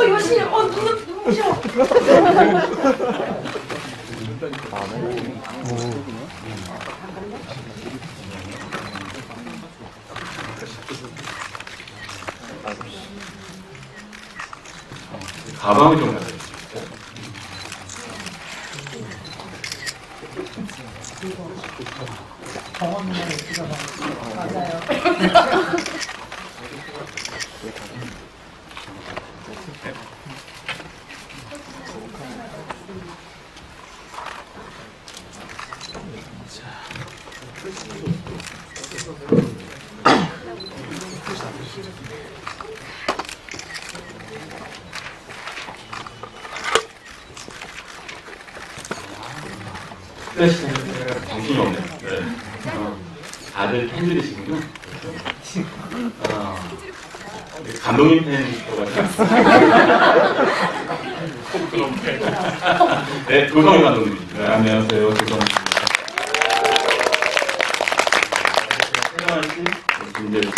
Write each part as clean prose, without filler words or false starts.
여신님, 눈부셔. 가방을 좀 가져요. 맞아요. 정신이 없네. 네. 다들 팬들이시군요. 감독님 팬 네, 조성희 감독님입니다. 네, 안녕하세요. 조성희입니다. 최정환 씨, 김재우 씨.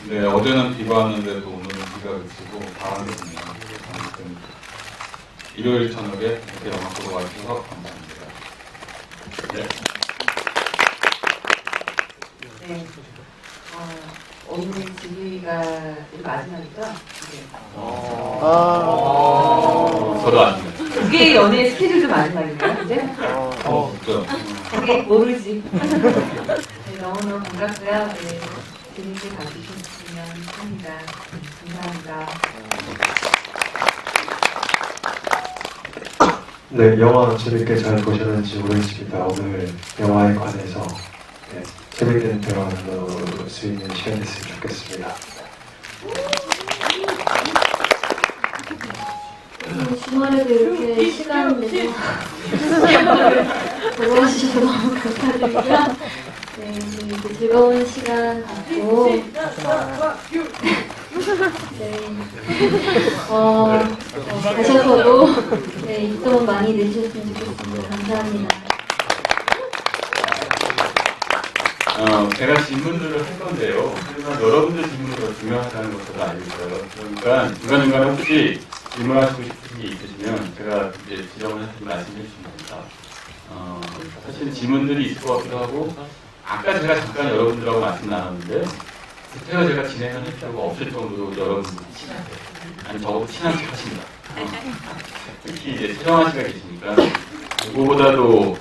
네, 어제는 비가 왔는데도 오늘은 비가 그치고 바람이 부네요. 아무튼 일요일 저녁에 이렇게 영화 보러 와주셔서 감사합니다. 네. 네. 오늘 지휘가 마지막이죠? 네. 저도 아십니다. 그게 연애 스케줄도 마지막인가요, 이제? 그렇죠. 그게 모르지. 네, 너무너무 반갑고요. 네, 재밌게 봐주셨으면 합니다. 감사합니다. 네, 영화 재밌게 잘 보셨는지 모르겠습니다. 오늘 영화에 관해서 재밌는 대화 나눌 수 있는 시간 됐으면 좋겠습니다. 주말에도 이렇게 시간 내서 보러 와주셔서 너무 감사드리고요. 네, 이렇게 즐거운 시간 갖고 가셔서도 입소문 많이 내주셨으면 좋겠습니다. 감사합니다. 제가 질문들을 할 건데요. 하지만 여러분들 질문이 더 중요하다는 것도 알고 있어요. 그러니까 중간중간에 혹시 질문하시고 싶은 게 있으시면 제가 이제 지정을 해서 말씀해 주시면 됩니다. 사실 질문들이 있을 것 같기도 하고, 아까 제가 잠깐 여러분들하고 말씀 나눴는데, 그때가 제가 진행을 할 필요가 없을 정도로 여러분들이 친하세요. 아니, 저보다 친한 척 하십니다. 특히 이제 최정환 씨가 계시니까, 누구보다도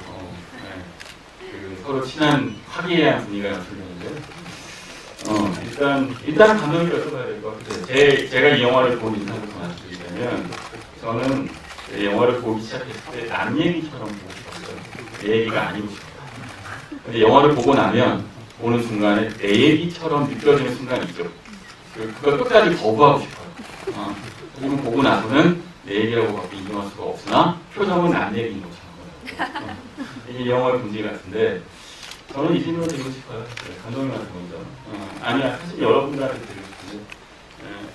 서로 친한 화기애애한 분위기가 나타나는데, 일단 감독님께 여쭤봐야 될 것 같아요. 제가 이 영화를 본 인상을 말씀드리자면, 저는 이 영화를 보기 시작했을 때 남 얘기처럼 보고 싶었어요. 내 얘기가 아니고 싶어요. 근데 영화를 보고 나면 보는 순간에 내 얘기처럼 느껴지는 순간이 있죠. 그걸 끝까지 거부하고 싶어요. 그리고 보고 나서는 내 얘기라고 밖에 인정할 수가 없으나 표정은 남 얘기인 것처럼. 이게 이 영화의 문제 같은데, 저는 이 질문을 드리고 싶어요. 감독님한테 먼저. 아니야, 사실 여러분들한테 드리고 싶은데,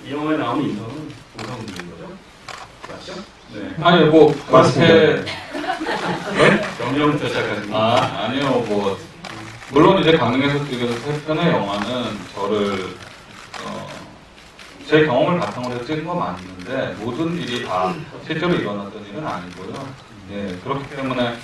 이 영화에 나오는 인성은 동성분인 거죠? 맞죠? 네. 아니, 뭐, 그렇게. 명령부터 시작하십니다. 아니요, 뭐. 물론 이제 강릉에서 찍은 세 편의 영화는 저를, 제 경험을 바탕으로 해서 찍은 건 맞는데, 모든 일이 다 실제로 일어났던 일은 아니고요. 예, 그렇기 때문에,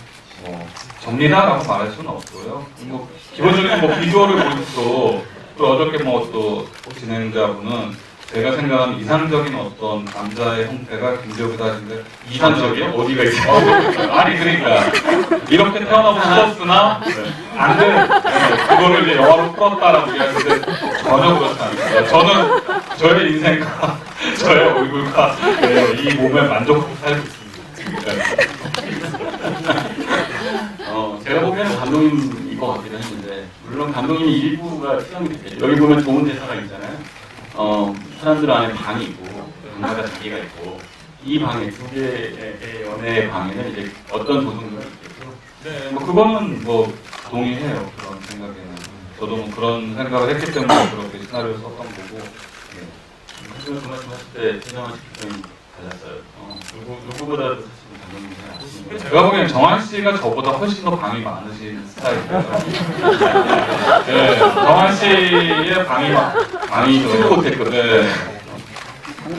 접니다라고 말할 수는 없고요. 뭐, 기본적인 뭐, 비주얼을 보여도, 또 어저께 또 진행자분은 제가 생각하는 이상적인 어떤 남자의 형태가 김재욱이다 하시는데, 이상적이요? 어디가 있어요? 아니, 그러니까. 이렇게 태어나고 싶었으나, 안 돼. 그거를 이제 영화로 풀었다라고 얘기하는데, 전혀 그렇지 않습니다. 저는 저의 인생과, 저의 얼굴과, 이 몸에 만족하고 살고 있습니다. 제가 보기에는 감독님일 것 같기도 했는데, 물론 감독님이 일부가 투영이 됐겠죠. 여기 보면 좋은 대사가 있잖아요. 사람들 안에 방이 있고, 각마다 자기가 있고, 이 방에, 두 개의 연애의 방에는 이제 어떤 조성들이 있겠죠. 네, 뭐, 그거는 뭐, 동의해요. 그런 생각에는. 저도 뭐 그런 생각을 했기 때문에 그렇게 시나리오를 썼던 거고. 하지만 그 말씀 하실 때, 최정환 씨 표정이 달랐어요. 누구보다도 사실은 감독님이 아시는 제가 보기엔 정한 씨가 저보다 훨씬 더 방이 많으신 스타일이에요. 네, 정한 씨의 방이 더 못했거든.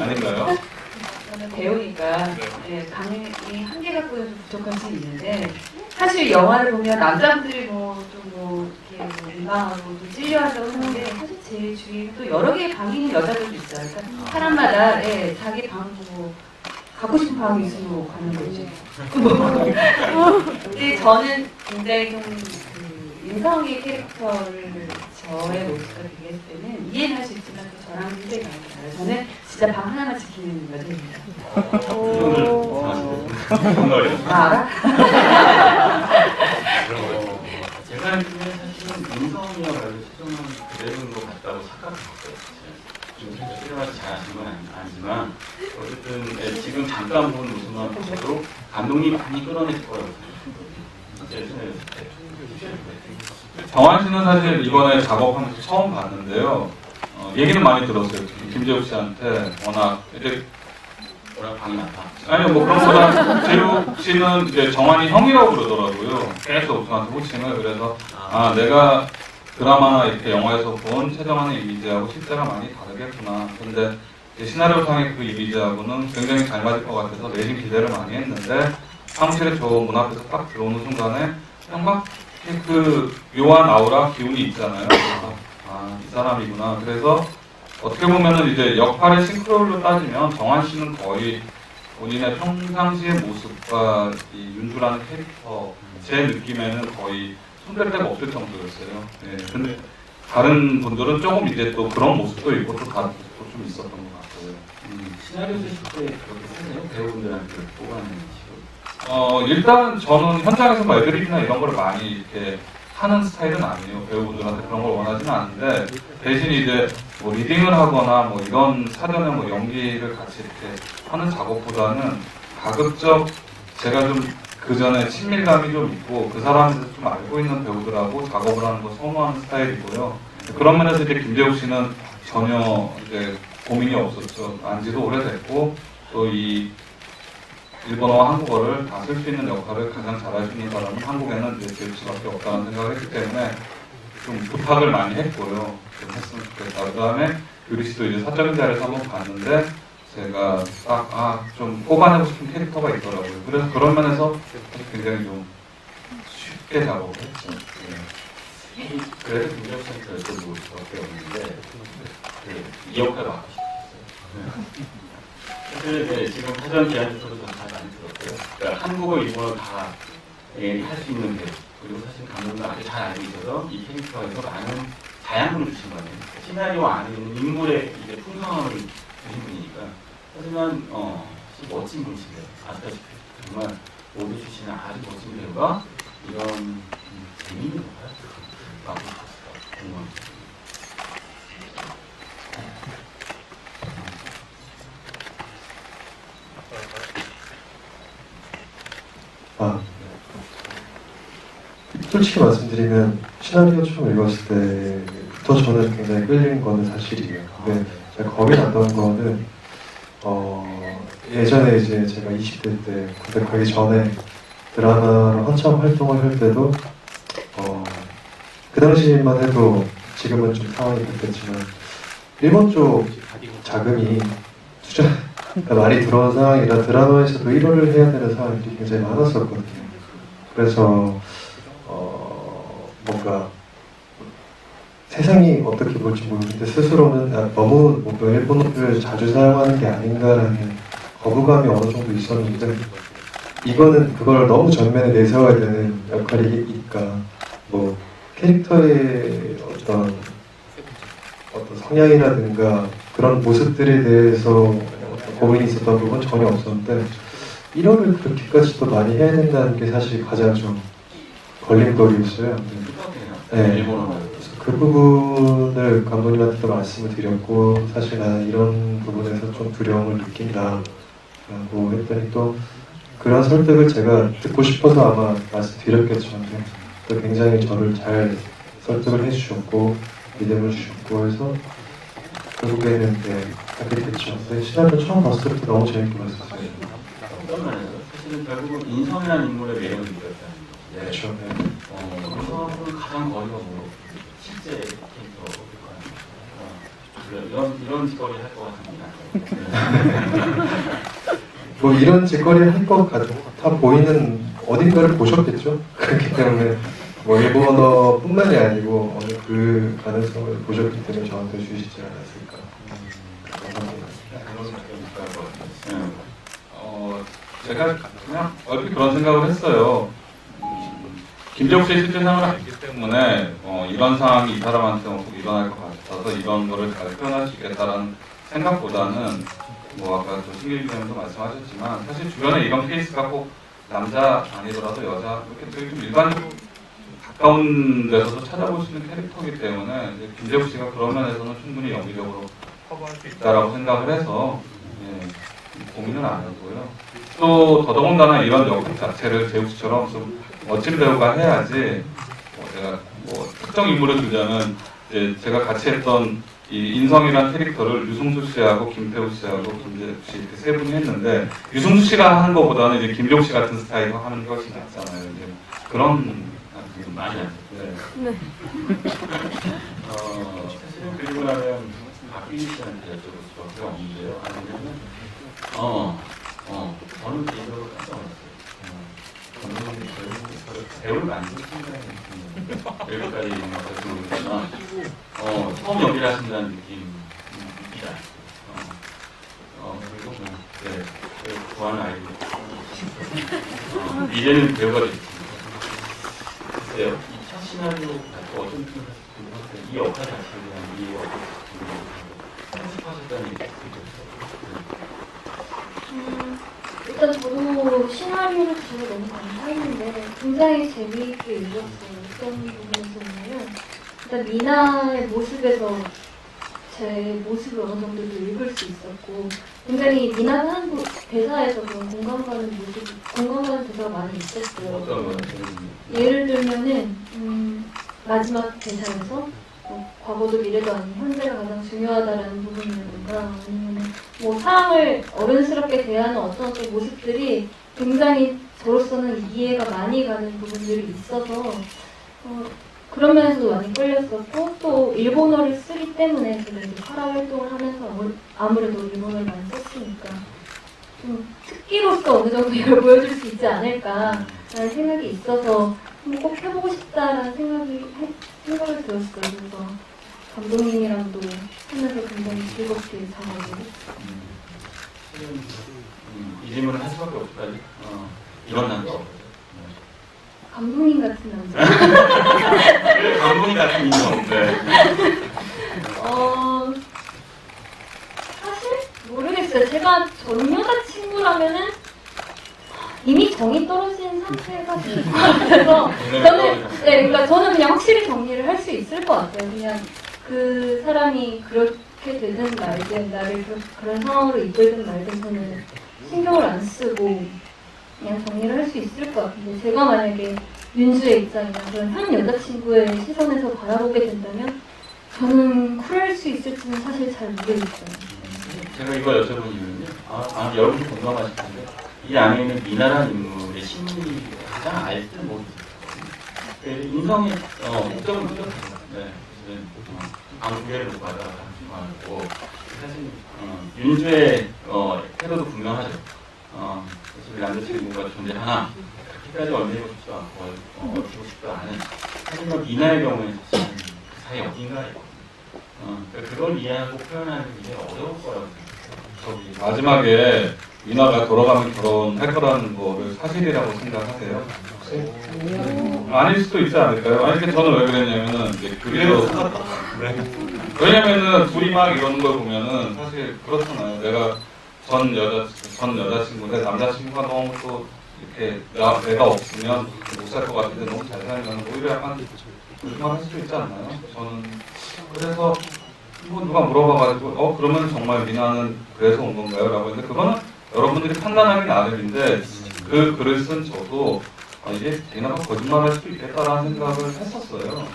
아닌가요? 저는 배우니까 방이 한계가 좀 부족한 수 있는데 사실 영화를 보면 남자분들이 이렇게 민망하고 또 찔려하려고 하는데 사실 제 주위에 또 여러 개의 방이 있는 여자들도 있어요. 그러니까 사람마다 자기 방 보고 갖고 싶은 방이 있으면 가는 거지. 근데 저는 굉장히 그 인성의 캐릭터를 저의 모습과 비교했을 때는 이해는 할 수 있지만 또 저랑 굉장히 많이 달라요. 저는 진짜 방 하나만 지키는 여자입니다. 정말요? 알아? 제가 알기로는 사실은 인성이야말로 최종은 그대로인 것 같다고 착각했어요. 좀 살짝 필요하지 잘 아시는 건 아니지만 어쨌든 지금 잠깐 본 모습만 보셔도 감독님이 많이 끌어냈을 거라고 생각해요. 정한 씨는 사실 이번에 작업하면서 처음 봤는데요. 얘기는 많이 들었어요. 김재욱 씨한테 워낙 이제 방이 많다. 아니요, 뭐 그런 거보다 재욱 씨는 이제 정한이 형이라고 그러더라고요. 계속 저한테 호칭을. 그래서 아, 내가 드라마나 이렇게 영화에서 본 최정한의 이미지하고 실제가 많이 다르겠구나. 근데 시나리오상의 그 이미지하고는 굉장히 잘 맞을 것 같아서 내심 기대를 많이 했는데 사무실에 저 문 앞에서 딱 들어오는 순간에 그냥 막 그 묘한 아우라 기운이 있잖아요. 그래서 아, 이 사람이구나. 그래서 어떻게 보면은 이제 역할의 싱크로율로 따지면 정한 씨는 거의 본인의 평상시의 모습과 이 윤주라는 캐릭터 제 느낌에는 거의 손댈 데가 없을 정도였어요. 예, 근데 다른 분들은 조금 이제 또 그런 모습도 있고 또 다른 모습도 좀 있었던 것 같고요. 시나리오 쓰실 때 그렇게 쓰세요? 배우분들한테 보고하는 식으로? 일단 저는 현장에서 뭐 애드립이나 이런 걸 많이 이렇게 하는 스타일은 아니에요. 배우분들한테 그런 걸 원하지는 않는데 대신 이제 뭐 리딩을 하거나 뭐 이런 사전에 뭐 연기를 같이 이렇게 하는 작업보다는 가급적 제가 좀 그 전에 친밀감이 좀 있고 그 사람에 대해서 좀 알고 있는 배우들하고 작업을 하는 걸 선호하는 스타일이고요. 그런 면에서 이제 김재욱 씨는 전혀 이제 고민이 없었죠. 안지도 오래됐고 또 이 일본어와 한국어를 다 쓸 수 있는 역할을 가장 잘할 수 있는 사람은 한국에는 이제 재욱 씨밖에 없다는 생각을 했기 때문에 좀 부탁을 많이 했고요. 좀 했으면 좋겠다. 그 다음에 유리 씨도 이제 사적인 자리에서 한번 봤는데 제가 딱 좀 뽑아내고 싶은 캐릭터가 있더라고요. 그래서 그런 면에서 굉장히 좀 쉽게 작업을 했죠. 네. 그래서 김재욱 씨한테 여쭤보고 싶었게 없는데 이 역할을 맡고 싶었어요. 사실 지금 사전 제안서도 다 많이 들었고요. 그러니까 한국어, 일본어 다 할 수 있는 배우 그리고 사실 감독도 아주 잘 알고 있어서 이 캐릭터에서 많은 다양함을 주신 거 같아요. 시나리오 안에 있는 인물의 이제 풍성함을 주신 분이니까 하지만 멋진 분이시래요. 아시다시피 정말 모두 주시는 아주 멋진 배우가 이런 재미있는 역할을 맡고 싶었어요. 궁금합니다. 솔직히 말씀드리면 시나리오 처음 읽었을 때부터 저는 굉장히 끌린 거는 사실이에요. 근데 제가 겁이 났던 거는 예전에 이제 제가 20대 때 군대 가기 전에 드라마로 한참 활동을 할 때도 그 당시만 해도 지금은 좀 상황이 바뀌었지만 일본 쪽 자금이 그러니까 많이 들어온 상황이라 드라마에서도 1호를 해야 되는 상황들이 굉장히 많았었거든요. 그래서 뭔가 세상이 어떻게 볼지 모르겠는데 스스로는 너무 뭔가 일본어를 자주 사용하는 게 아닌가라는 거부감이 어느 정도 있었는데 이거는 그걸 너무 전면에 내세워야 되는 역할이니까 뭐 캐릭터의 어떤 성향이라든가 그런 모습들에 대해서 고민이 있었던 부분은 전혀 없었는데 1호를 그렇게까지 또 많이 해야 된다는 게 사실 가장 좀 걸림돌이었어요. 네. 일본어는 그 부분을 감독님한테도 말씀을 드렸고 사실 나는 이런 부분에서 좀 두려움을 느낀다 라고 했더니 또 그런 설득을 제가 듣고 싶어서 아마 말씀드렸겠죠. 근데 또 굉장히 저를 잘 설득을 해주셨고 믿음을 주셨고 해서 결국에는 하게 됐죠. 근데 시나리오 처음 봤을 때 너무 재밌게 봤었어요. 어떤 면에서 사실 사실은 결국은 인성이라는 인물의 매력을 느꼈다는 거죠. 그렇죠. 네. 인성하고는 가장 거리가 뭐 실제 캐릭터 이런 짓거리 할 것 같습니다. 뭐 이런 짓거리 할 것 같아 보이는 어딘가를 보셨겠죠. 그렇기 때문에 뭐 일본어뿐만이 아니고 어느 그 가능성을 보셨기 때문에 저한테 주시지 않았을까. 제가 그냥 얼핏 그런 생각을 했어요. 김재욱 씨의 실제 상황을 알기 때문에 이런 상황이 이 사람한테 꼭 일어날 것 같아서 이런 거를 잘 표현할 수 있겠다라는 생각보다는 뭐 아까 또 신길 기자님도 말씀하셨지만 사실 주변에 이런 케이스가 꼭 남자 아니더라도 여자 이렇게 되게 좀 일반적으로 가까운 데서도 찾아볼 수 있는 캐릭터이기 때문에 이제 김재욱 씨가 그런 면에서는 충분히 연기적으로 커버할 수 있다라고 생각을 해서 고민은 안 했고요. 또 더더군다나 이런 역할 자체를 재욱 씨처럼 좀 멋진 배우가 해야지. 제가 뭐 특정 인물을 들자면 이제 제가 같이 했던 이 인성이라는 캐릭터를 유승수 씨하고 김태우 씨하고 김재욱 씨 이렇게 세 분이 했는데 유승수 씨가 하는 것보다는 이제 김재욱 씨 같은 스타일로 하는 게 훨씬 낫잖아요. 이제 그런 많이 안 네. 네. 사실은 그리고 나면 박빈희 씨한테 여쭤볼 수밖에 없는데요. 아니면은 저는 개인적으로 깜짝 놀랐어요. 저는 배우를 만드는 순간에 여기까지 말씀드리지만 처음 연기를 하신다는 느낌입니다. 그리고 좋아하는 아이들 이제는 배우가 됐습니다. 글쎄요, 이 첫 시나리오 어떤 팀을 이 역할 자체에 대한 이 역할 편집하셨다는 얘기 일단 저도 시나리오를 주셔서 너무 감사했는데 굉장히 재미있게 읽었어요. 어떤 부분에서냐면 일단 미나의 모습에서 제 모습을 어느 정도 읽을 수 있었고 굉장히 미나가 하는 대사에서 그런 공감가는 대사가 많이 있었어요. 어떤 거예요? 예를 들면은 마지막 대사에서 과거도 미래도 아닌 현재가 가장 중요하다라는 부분이라든가 아니면 뭐 사람을 어른스럽게 대하는 어떤 모습들이 굉장히 저로서는 이해가 많이 가는 부분들이 있어서 그런 면에서도 많이 끌렸었고 또 일본어를 쓰기 때문에 그래도 파라 활동을 하면서 아무래도 일본어를 많이 썼으니까 좀 특기로서 어느 정도 이걸 보여줄 수 있지 않을까라는 생각이 있어서 꼭 해보고 싶다라는 생각을 들었어요. 그래서 감독님이랑도 하면서 굉장히 즐겁게 작업을 이 질문을 할 수밖에 없을까요? 이런 남자 감독님 같은 남자. 감독님 같은 인형. 네. 사실 모르겠어요. 제가 전 여자친구라면은 이미 정이 떨어진 상태가 될 것 같아서 그러니까 저는 그냥 확실히 정리를 할 수 있을 것 같아요. 그냥 그 사람이 그렇게 되든 말든 나를 그런 상황으로 이끌든 말든 저는 신경을 안 쓰고 그냥 정리를 할 수 있을 것 같은데 제가 만약에 윤수의 입장이나 그런 현 여자친구의 시선에서 바라보게 된다면 저는 쿨할 수 있을지는 사실 잘 모르겠어요. 제가 이거 여쭤본 이유는요. 여러분이 공감하실 텐데 이 안에 있는 미나라는 인물의 심리를 가장 알듯 모르겠어요. 인성의 목적은 뚜렷해요. 네. 아무개를 받아가고 사실 윤주의 태도도 분명하죠. 사실 남자친구가 존재하나 그렇게까지 얼매고 싶지도 않고 어지고 싶지도 않은 하지만 미나의 경우에는 사실 그 사이 어딘가에 그걸 이해하고 표현하는 게 굉장히 어려울 거라고 생각해요. 마지막에 미나가 돌아가면 결혼할 거라는 거를 사실이라고 생각하세요? 아닐 수도 있지 않을까요? 아니 근데 저는 왜 그랬냐면은 이제 그래도 왜냐면은 둘이 막 이러는 걸 보면은 사실 그렇잖아요. 내가 전 여자친구인데 남자친구가 너무 또 이렇게 내가 없으면 못 살 것 같은데 너무 잘 살면 오히려 약간 조심할 수도 있지 않나요? 저는 그래서 뭐 누가 물어봐가지고 그러면 정말 미나는 그래서 온 건가요? 라고 했는데 그거는 여러분들이 판단하기 나름인데 그 글을 쓴 저도 이게 미나가 거짓말할 수도 있겠다라는 생각을 했었어요.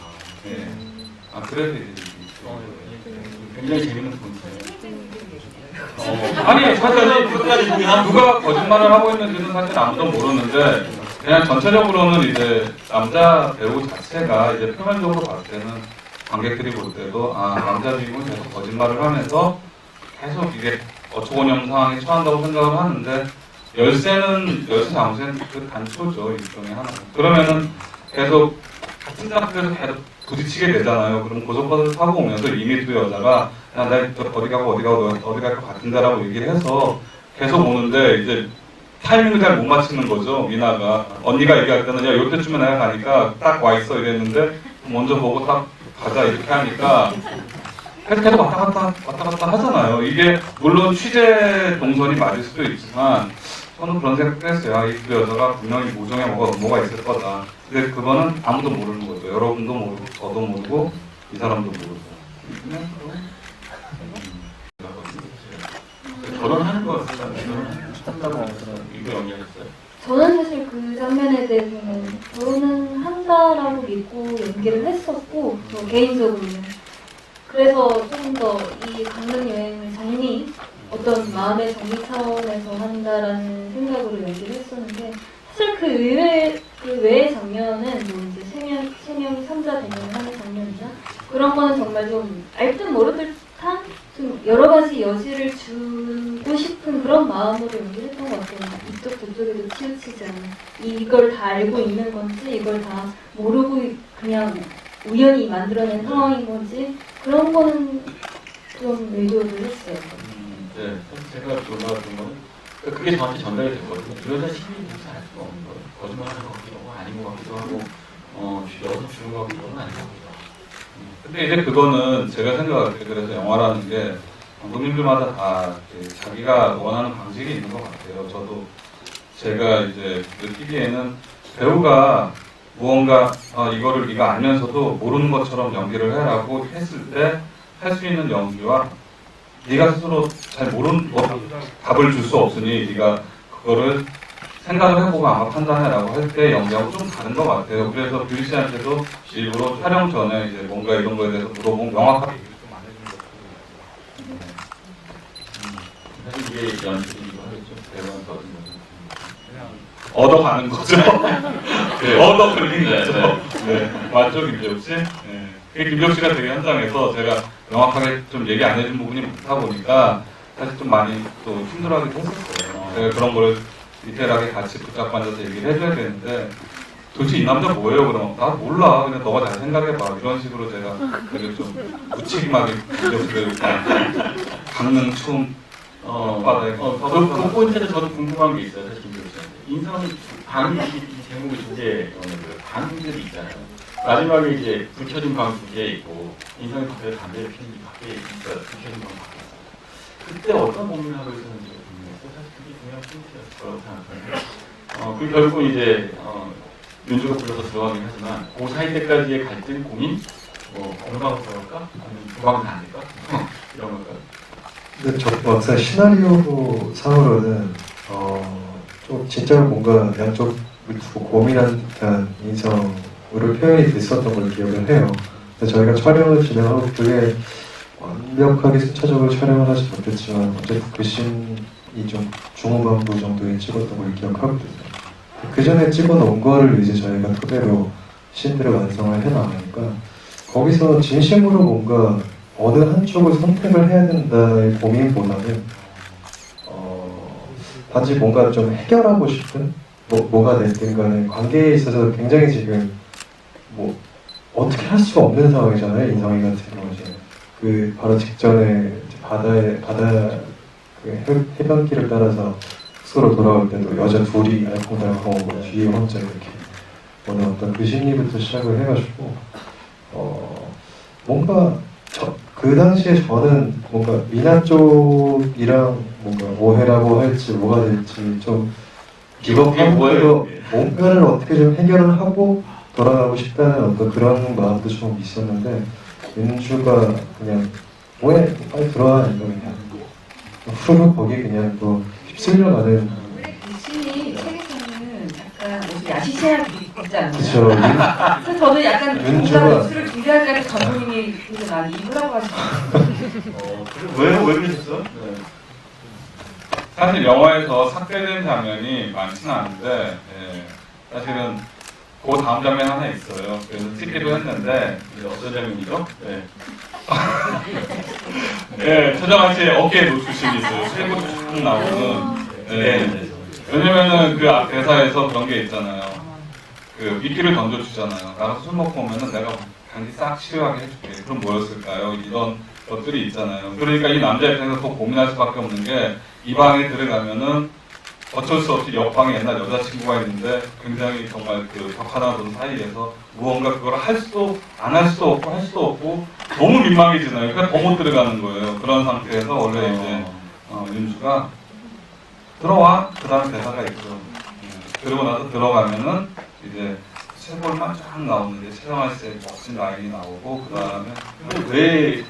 그래서 이제 굉장히 재밌는 포인트예요. 아니 사실 끝까지 보면 누가 거짓말을 하고 있는지는 사실 아무도 모르는데 그냥 전체적으로는 이제 남자 배우 자체가 이제 표면적으로 봤을 때는 관객들이 볼 때도 남자 주인공이 계속 거짓말을 하면서 계속 이게 어처구니없는 상황에 처한다고 생각을 하는데 열쇠 장수는 그 단초죠 일종의 하나. 그러면은 계속 같은 장소에서 계속 부딪히게 되잖아요. 그럼 고속버스를 타고 오면서 이미 두 여자가 야, 나 어디 가고 어디 갈 것 같은데라고 얘기를 해서 계속 오는데 이제 타이밍을 잘 못 맞추는 거죠. 미나가 언니가 얘기할 때는 야 요때쯤에 내가 가니까 딱 와 있어 이랬는데 먼저 보고 딱 가자 이렇게 하니까 계속 왔다 갔다 하잖아요. 이게 물론 취재 동선이 맞을 수도 있지만 저는 그런 생각도 했어요. 이 두 여자가 분명히 모종에 뭐가 있을 거다. 근데 그거는 아무도 모르는 거죠. 여러분도 모르고 저도 모르고 이 사람도 모르고. 결혼하는 거 한다고 이거 연기했어요. 저는 사실 그 장면에 대해서는 결혼은 한다라고 믿고 연기를 했었고, 저 개인적으로는. 그래서 조금 더 이 강릉 여행을 어떤 마음의 정리 차원에서 한다라는 생각으로 연기를 했었는데, 사실 그 외의 장면은 뭐 이제 세 명이 삼자 대면을 하는 장면이나 그런 거는 정말 좀 알듯 모르듯한 좀 여러 가지 여지를 주고 싶은 그런 마음으로 연기를 했던 것 같아요. 이쪽 저쪽에도 치우치지 않아. 이걸 다 알고 있는 건지, 이걸 다 모르고 그냥 우연히 만들어낸 상황인 건지, 그런 거는 좀 의도를 했어요. 네, 제가 놀라웠던 거는 그게 저한테 전달이 됐거든요. 그 여자 심리를 알 수가 없는 거예요. 거짓말하는 것 같기도 하고 아닌 것 같기도 하고 여기서 주는 것 같기도 하고 아닌 것 같기도 하고. 근데 이제 그거는 제가 생각할 때 그래서 영화라는 게 감독님들마다 다 자기가 원하는 방식이 있는 것 같아요. 저도 제가 이제 느끼기에는 배우가 무언가 이거를 네가 알면서도 모르는 것처럼 연기를 해라고 했을 때 할 수 있는 연기와 네가 스스로 잘 모르는 답을 줄 수 없으니 네가 그거를 생각을 해보고 아마 판단해라고 할 때 연기하고 좀 다른 것 같아요. 그래서 뷰리 씨한테도 일부러 촬영 전에 이제 뭔가 이런 거에 대해서 물어보면 명확하게 얘기를 좀 안 해준 것 같아요. 사실 이게 연출이기도 하겠죠. 배우한테 얻은 거죠. 그냥 얻어가는 거죠. 네, 얻어 걸린 네, 거죠. 네, 맞죠, 김재욱 씨? 네. 김재욱 씨가 되게 현장에서 제가 명확하게 좀 얘기 안 해준 부분이 많다 보니까 사실 좀 많이 또 힘들어하기도 했었어요. 제가 그런 거를 디테일하게 같이 붙잡고 앉아서 얘기를 해줘야 되는데 도대체 이 남자 뭐예요? 그럼 나 몰라. 그냥 너가 잘 생각해봐. 이런 식으로 제가 되게 좀 무책임하게 김재욱 씨가 강릉 춤 그 포인트에서 저도 궁금한 게 있어요. 사실 김재욱 씨한테. 인성이 이 제목의 주제 방들이 있잖아요. 마지막에 이제 불 켜진 방 두 개 있고 인성이 갑자기 담배를 피는 게 밖에 있어요. 불 켜진 방 밖에 있어요. 그때 어떤 고민을 하고 있었는지 궁금했어요. 사실 그게 중요한 포인트였을 거라고 생각하는데 그 결국은 이제 윤주가 불러서 들어가긴 하지만 그 사이 때까지의 갈등, 고민 어느 방으로 들어갈까? 아니면 두 방은 안 될까? 이런 걸까요? 근데 저 막상 시나리오 상으로는 좀 진짜 뭔가 양쪽을 두고 고민한 듯한 인성으로 표현이 됐었던 걸 기억을 해요. 근데 저희가 촬영을 진행하고 그게 완벽하게 순차적으로 촬영을 하지 못했지만 어쨌든 그 씬이 좀 중후반부 정도에 찍었던 걸 기억하거든요. 그 전에 찍어놓은 거를 이제 저희가 토대로 씬들을 완성을 해나가니까 거기서 진심으로 뭔가 어느 한쪽을 선택을 해야 된다의 고민보다는 단지 뭔가 좀 해결하고 싶은 뭐가 됐든 간에 관계에 있어서 굉장히 지금 어떻게 할 수가 없는 상황이잖아요. 인성이 같은 경우는 그 바로 직전에 바다 그 해변길을 따라서 숙소로 돌아올 때도 여자 둘이 알콩달콩 오고 뒤에 혼자 이렇게 오는 어떤 그 심리부터 시작을 해가지고 뭔가 그 당시에 저는 뭔가 미나 쪽이랑 뭔가 오해라고 할지 뭐가 될지 좀 기겁하고 뭔가를 어떻게 좀 해결을 하고 돌아가고 싶다는 어떤 그런 마음도 좀 있었는데 윤주가 그냥 뭐해 빨리 들어와 이거 그냥 후루 거기 그냥 또 휩쓸려가는 이 책에서는 약간 무슨 야시시하게 있지 않나요? 그쵸. 그래서 저는 약간 윤주가- 뭔가 술을 준비할 때 감독님이 되게 많이 입으라고 하시더라고요. 왜 그러셨어요? 네. 사실 영화에서 삭제된 장면이 많지는 않은데 사실은 그 다음 장면 하나 있어요. 그래서 찍기도 했는데 어떤 장면이죠? 네. 네, 최정환 씨의 어깨에 노출신이 있어요. 세고 쭉 나오는. 네. 왜냐면은 그 앞 대사에서 그런 게 있잖아요. 그 미끼를 던져주잖아요. 나가서 술 먹고 오면은 내가 감기 싹 치료하게 해줄게. 그럼 뭐였을까요? 이런 것들이 있잖아요. 그러니까 이 남자 입장에서 더 고민할 수밖에 없는 게 이 방에 들어가면은 어쩔 수 없이 옆방에 옛날 여자친구가 있는데 굉장히 정말 그 벽하나던 사이에서 무언가 그걸 할 수도 안 할 수도 없고 할 수도 없고 너무 민망해지나요. 그러니까 더 못 들어가는 거예요. 그런 상태에서 원래 이제 윤주가 들어와 그 다음 대사가 있죠. 그러고 나서 들어가면은 이제 쇄골만 쫙 나오는데 최정환 씨의 멋진 라인이 나오고 그 다음에 왜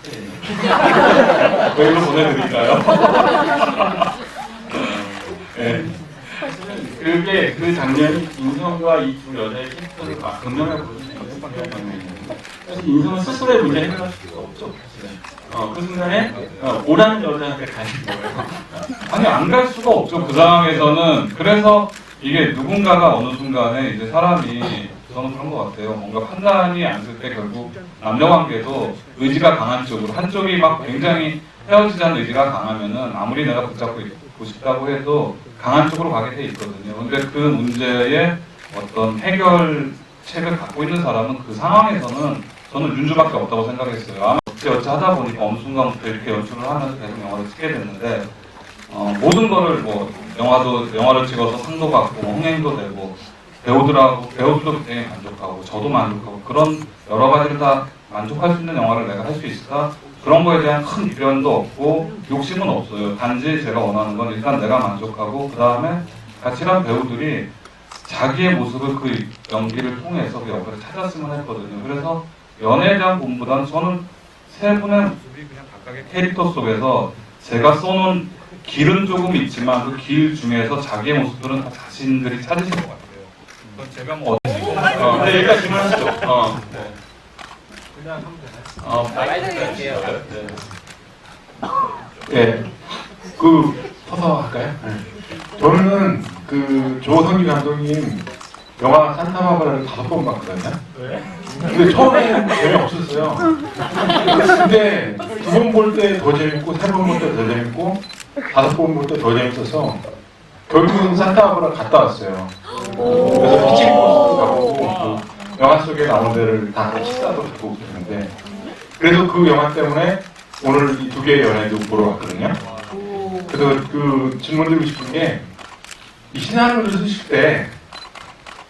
메일로 보내드릴까요? 네. 그게 그 장면이 인성과 이 두 여자의 캐릭터를 막 극명하게 보여주는 장면이에요. 사실 인성은 스스로의 문제 해결할 수가 없죠. 사실은. 그 순간에 오라는 여자한테 가는 거예요. 아니 안 갈 수가 없죠. 그 상황에서는. 그래서 이게 누군가가 어느 순간에 이제 사람이 저는 그런 것 같아요. 뭔가 판단이 안 쓸 때 결국 남녀 관계도 의지가 강한 쪽으로 한쪽이 막 굉장히 헤어지자는 의지가 강하면은 아무리 내가 붙잡고 있고 싶다고 해도 강한 쪽으로 가게 돼 있거든요. 근데 그 문제의 어떤 해결책을 갖고 있는 사람은 그 상황에서는 저는 윤주밖에 없다고 생각했어요. 아마 어찌어찌 하다 보니까 어느 순간부터 이렇게 연출을 하면서 계속 영화를 찍게 됐는데 모든 거를 뭐 영화를 찍어서 상도 받고 흥행도 되고 배우들도 굉장히 만족하고 저도 만족하고 그런 여러 가지를 다 만족할 수 있는 영화를 내가 할 수 있을까? 그런 거에 대한 큰 미련도 없고 욕심은 없어요. 단지 제가 원하는 건 일단 내가 만족하고 그 다음에 같이 한 배우들이 자기의 모습을 그 연기를 통해서 그 역할을 찾았으면 했거든요. 그래서 연애에 대한 부분보다는 저는 세 분의 모습이 그냥 각각의 캐릭터 속에서 제가 쏘는 길은 조금 있지만 그 길 중에서 자기의 모습들은 다 자신들이 찾으신 것 같아요. 그건 제가 뭐 네, 일단 질문하시죠. 네. 그냥 하면 되나요? 네, 서서 할까요? 저는 조성기 감독님 영화 산타바바라를 5번 봤거든요. 왜? 근데 처음에는 재미없었어요. 근데 2번 볼 때 더 재밌고, 3번 볼 때 더 재밌고, 5번 볼 때 더 재밌어서 결국은 산타바바라 갔다 왔어요. 그래서 피치코스도 가보고 영화 속에 나온 데를 다 식사도 가고 그랬는데 그래서 그 영화 때문에 오늘 이 2개의 연애도 보러 왔거든요. 그래서 그 질문 드리고 싶은 게 이 시나리오를 쓰실 때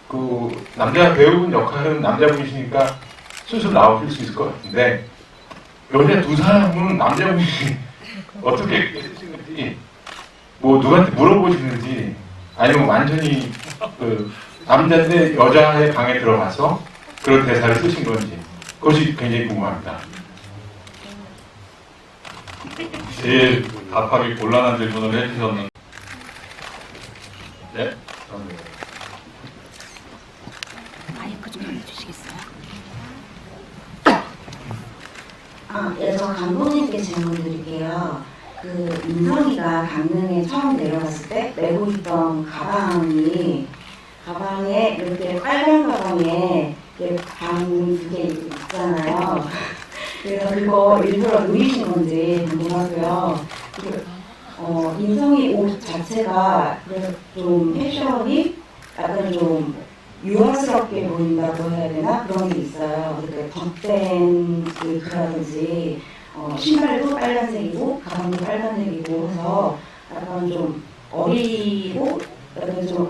그 남자 배우분 역할은 남자분이시니까 스스로 나오실 수 있을 것 같은데 여자 두 사람은 남자분이 어떻게 쓰시는지 뭐 누구한테 물어보시는지 아니면 완전히 그 남자인데 여자의 방에 들어가서 그런 대사를 쓰신 건지 그것이 굉장히 궁금합니다. 제일 답하기 곤란한 질문을 해주셨는데 네? 마이크 좀 해주시겠어요? 예, 저 감독님께 질문 드릴게요. 그 인성이가 강릉에 처음 내려갔을 때 메고 있던 가방에 이렇게 빨간 가방에 방 2개 있잖아요. 그래서 그거 일부러 누이신 건지 궁금하고요. 인성이 옷 자체가 그래서 좀 패션이 약간 좀 유아스럽게 보인다고 해야 되나? 그런 게 있어요. 그러니까 덧댄 그라든지 신발도 빨간색이고 가방도 빨간색이고 해서 약간 좀 어리고 약간 좀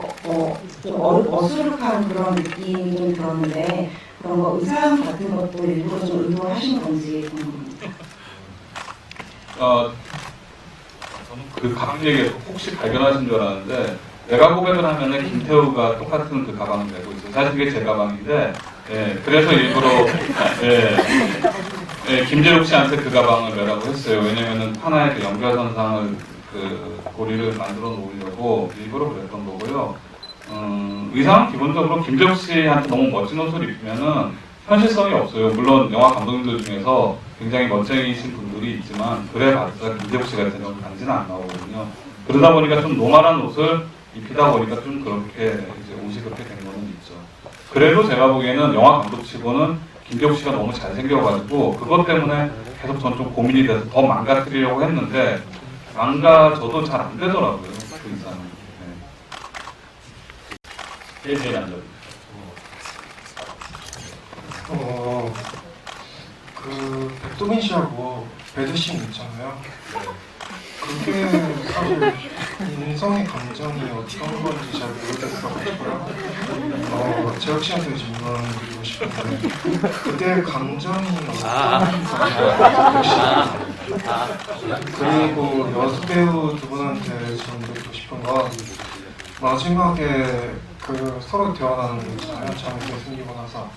어수룩한 그런 느낌이 좀 들었는데 그런 거 의상 같은 것도 일부러 좀 의도하신 건지 궁금합니다. 저는 그 가방 얘기에서 혹시 발견하신 줄 알았는데 내가 고백을 하면은 김태우가 똑같은 그 가방을 메고 있어요. 사실 그게 제 가방인데 그래서 일부러 김재록 씨한테 그 가방을 매라고 했어요. 왜냐면은 하나의 그 연결선상을 그 고리를 만들어 놓으려고 일부러 그랬던 거고요. 의상은 기본적으로 김재록 씨한테 너무 멋진 옷을 입으면은 현실성이 없어요. 물론 영화 감독님들 중에서 굉장히 멋쟁이신 분들이 있지만 그래봤자 김재록 씨 같은 경우는 단지는 안 나오거든요. 그러다 보니까 좀 노멀한 옷을 입히다 보니까 좀 그렇게 이제 옷이 그렇게 된 거는 있죠. 그래도 제가 보기에는 영화 감독치고는 김대욱 씨가 너무 잘생겨가지고 그것 때문에 계속 전 좀 고민이 돼서 더 망가뜨리려고 했는데 망가져도 잘 안 되더라고요. 그 이상은. 네. 제일 안전. 그 백도민 씨하고 배드씬 있잖아요. 그게 사실 인성의 감정이 어떤 건지 잘 모르겠어가지고요. 재혁 씨한테 질문 드리고 싶은데 그때 감정이 어떤 감정이었어요? 그리고 여수 배우 두 분한테 질문 드리고 싶은 건 마지막에 그 서로 대화하는 거 있잖아요. 장애가 생기고 나서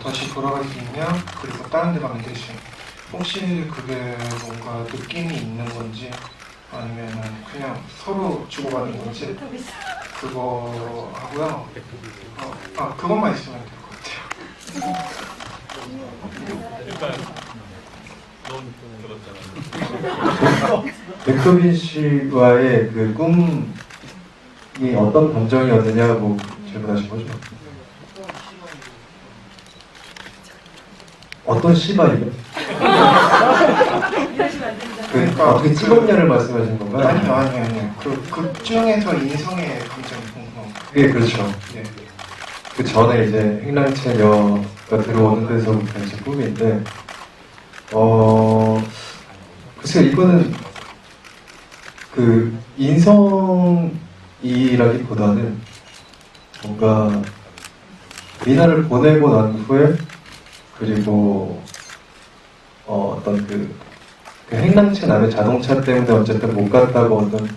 다시 돌아갈 수 있냐? 그리고 다른 데 가면 대신 혹시 그게 뭔가 느낌이 있는 건지 아니면은 그냥 서로 주고받는 건지 그거 하고요. 그것만 있으면 될 것 같아요. 백도빈 씨와의 그 꿈이 어떤 감정이었느냐고 질문하신 거죠? 어떤 시발이요? 그러니까 어떻게 찍었냐를 말씀하신 건가요? 아니요. 그 중에서 인성의 감정이 궁금한 예, 그렇죠. 네. 그 전에 이제 행랑채녀가 들어오는 데서부터 이제 꿈인데, 글쎄요, 이거는 그 인성이라기보다는 뭔가 미나를 보내고 난 후에 그리고 어떤 그 행랑채 남의 자동차 때문에 어쨌든 못 갔다고 어떤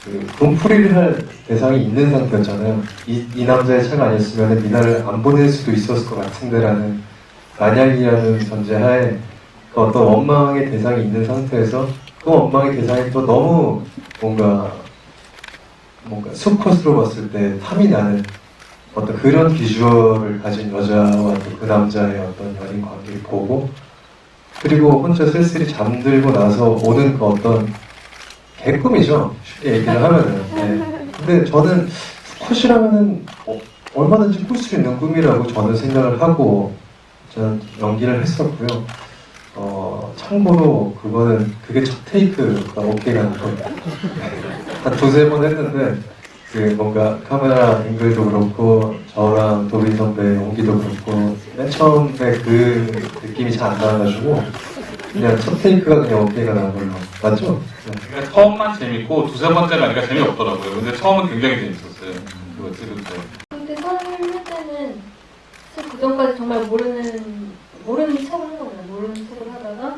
그 돈풀이를 할 대상이 있는 상태였잖아요. 이 남자의 차가 아니었으면 미나를 안 보낼 수도 있었을 것 같은데라는 만약이라는 전제하에 그 어떤 원망의 대상이 있는 상태에서 그 원망의 대상이 또 너무 뭔가 수컷으로 봤을 때 탐이 나는 어떤 그런 비주얼을 가진 여자와 또 그 남자의 어떤 연인 관계를 보고 그리고 혼자 쓸쓸히 잠들고 나서 오는 그 어떤 개꿈이죠. 쉽게 얘기를 하면은. 네. 근데 저는 수컷이라면은 얼마든지 꿀 수 있는 꿈이라고 저는 생각을 하고 저는 연기를 했었고요. 참고로 그게 첫 테이크가 오케이 가는 거예요. 한 두세 번 했는데 그 뭔가 카메라 앵글도 그렇고 저랑 도빈 선배 연기도 그렇고 맨 처음에 그 느낌이 잘 안 나와가지고 그냥 첫 테이크가 그냥 오케이가 나는 걸로 맞죠? 네. 그러니까 처음만 재밌고 두세 번째가 아니라 재미없더라고요. 근데 처음은 굉장히 재밌었어요. 그거 찍을 때. 근데 선을 할 때는 사실 그 전까지 정말 모르는 척을 한 거예요. 모르는 척을 하다가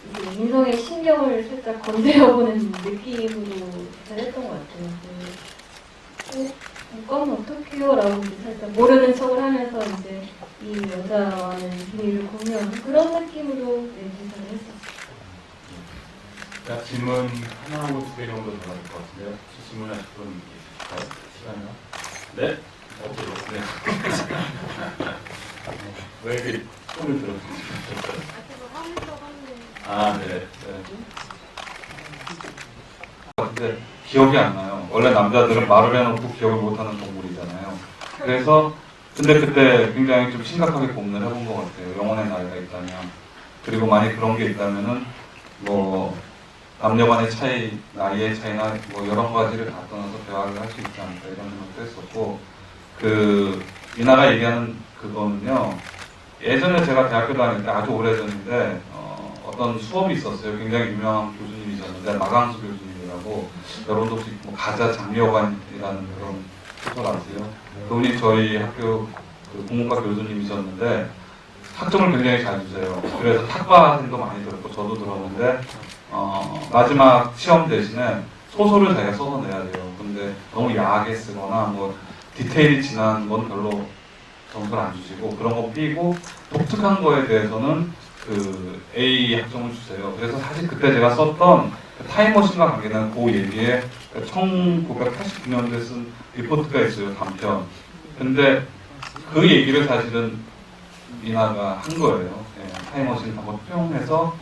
이제 인성의 신경을 살짝 건드려보는 느낌으로 잘 했던 것 같아요. 이건 어떡해요? 라고 이제 살짝 모르는 척을 하면서 이제 이 여자와는 비밀을 공유하는 그런 느낌으로 기사를 했었어요. 자, 질문 하나하고 두 개 정도 더 나올 것 같은데요. 혹시 질문하실 분 계실까요? 시간이요? 네? 없어요. 네. 왜 이렇게 손을 들었어요? 아, 네. 근데 기억이 안 나요. 원래 남자들은 말을 해놓고 기억을 못하는 동물이잖아요. 그래서 근데 그때 굉장히 좀 심각하게 고민을 해본 것 같아요. 영혼의 나이가 있다면. 그리고 만약 그런 게 있다면은 뭐 남녀간의 차이, 나이의 차이나 뭐 여러 가지를 다 떠나서 대화를 할 수 있지 않을까 이런 생각도 했었고 그 이나가 얘기하는 그거는요. 예전에 제가 대학교 다닐 때 아주 오래전인데 어떤 수업이 있었어요. 굉장히 유명한 교수님이셨는데 마강수 교수님이라고 여러분도 혹시 뭐 가자 장려관이라는 그런 소설 아세요? 그분이 저희 학교 그 국문과 교수님이셨는데 학점을 굉장히 잘 주세요. 그래서 탁과생도 많이 들었고 저도 들었는데 마지막 시험 대신에 소설을 자기가 써서 내야 돼요. 근데 너무 야하게 쓰거나 뭐 디테일이 진한 건 별로 점수를 안 주시고 그런 거 삐고 독특한 거에 대해서는 그 A 학점을 주세요. 그래서 사실 그때 제가 썼던 타임머신과 관계는 그 얘기에 1989년도에 쓴 리포트가 있어요. 단편. 근데 그 얘기를 사실은 미나가 한 거예요. 예, 타임머신 한번 표현해서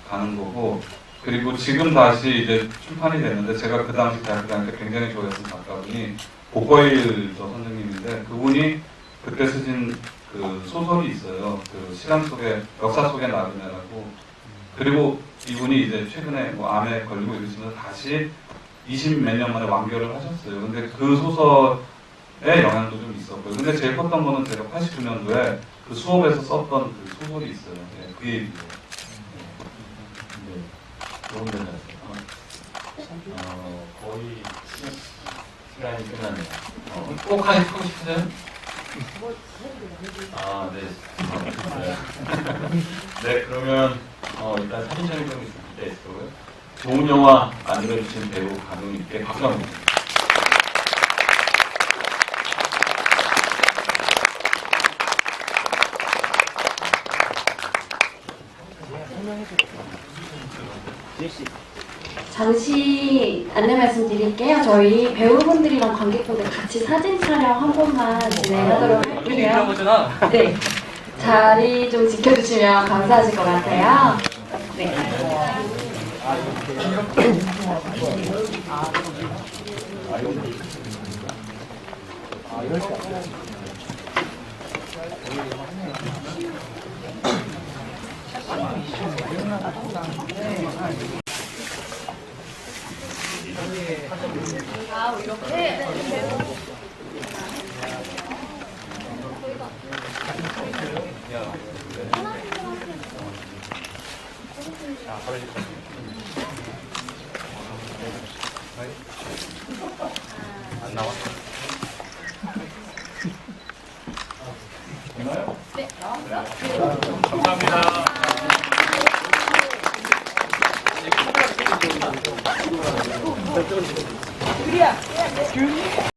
가는 거고 그리고 지금 다시 이제 출판이 됐는데 제가 그 당시 대학교 다닐 때 굉장히 좋아했던 작가분이 복거일 저 선생님인데 그분이 그때 쓰신 그 소설이 있어요. 그 시간 속에 역사 속의 나그네라고. 그리고 이분이 이제 최근에 뭐 암에 걸리고 이러시면서 다시 20 몇 년 만에 완결을 하셨어요. 근데 그 소설의 영향도 좀 있었고요. 근데 제일 컸던 거는 제가 89년도에 그 수업에서 썼던 그 소설이 있어요. 네, 그 얘기예요. 좋은 데는 거의 시간이 끝났네요. 꼭 하고 싶으세요? 아, 네. 네, 그러면 일단 사진 촬영 좀 준비되어 있고요. 좋은 영화 만들어주신 배우 감독님께 박수 한번 드립니다. 잠시 안내 말씀드릴게요. 저희 배우분들이랑 관객분들 같이 사진 촬영 한 번만 진행하도록 할게요. 네, 자리 좀 지켜주시면 감사하실 것 같아요. 네.